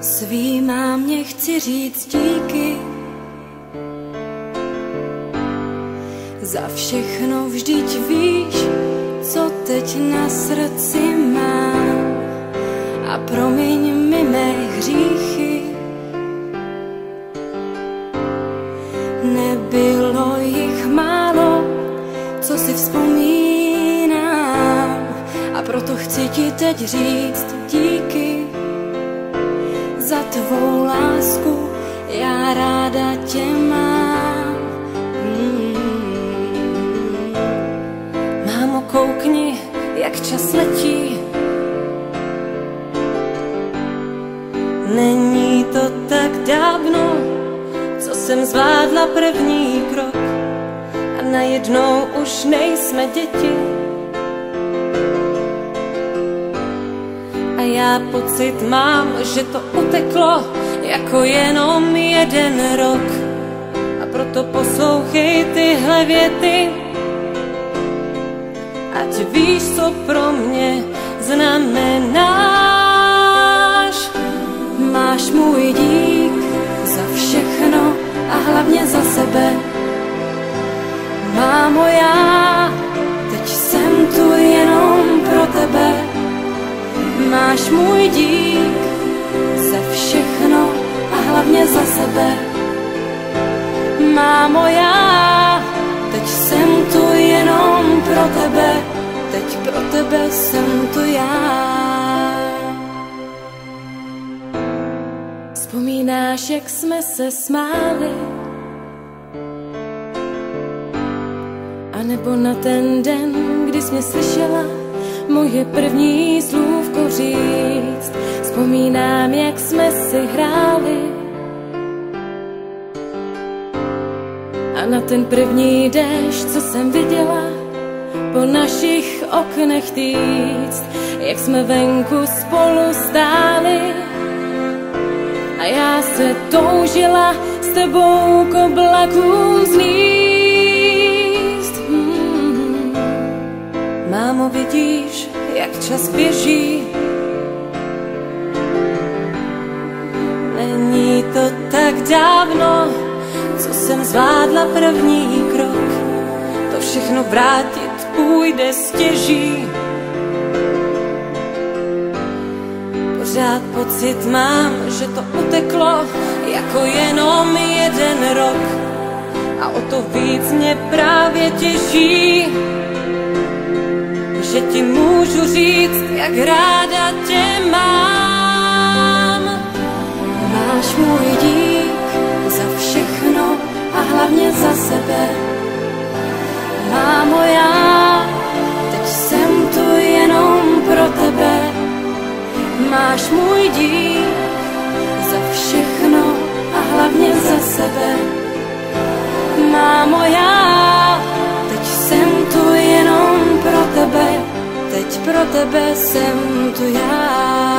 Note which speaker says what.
Speaker 1: Svý mámě chci říct díky za všechno, vždyť víš, co teď na srdci mám. A promiň mi mé hříchy, nebylo jich málo, co si vzpomínám. A proto chci ti teď říct díky za tvou lásku, já ráda tě mám. Mámo, koukni, jak čas letí. Není to tak dávno, co jsem zvládla první krok a najednou už nejsme děti. A já pocit mám, že to uteklo jako jenom jeden rok. A proto poslouchej tyhle věty, ať víš, co pro mě znamenáš. Máš můj dík za všechno a hlavně za sebe. Mámo, já teď jsem tu jenom pro tebe. Máš můj dík za všechno a hlavně za sebe. Mámo, já teď jsem tu jenom pro tebe. Teď pro tebe jsem tu já. Vzpomínáš, jak jsme se smáli? A nebo na ten den, kdy jsi mě slyšela moje první slůvko říct. Vzpomínám, jak jsme si hráli a na ten první déšť, co jsem viděla po našich oknech týct, jak jsme venku spolu stáli a já se toužila s tebou k oblakům zlíst. Mámo, vidíš, jak čas běží? Není to tak dávno, co jsem zvládla první krok. To všechno vrátit půjde stěží. Pořád pocit mám, že to uteklo jako jenom jeden rok. A o to víc mě právě těší, že ti můžu říct, jak ráda tě mám. Máš můj dík za všechno a hlavně za sebe. Mámo, já teď jsem tu jenom pro tebe. Máš můj dík za všechno a hlavně za sebe. Mámo, já teď jsem tu jenom pro tebe. Teď pro tebe jsem tu já.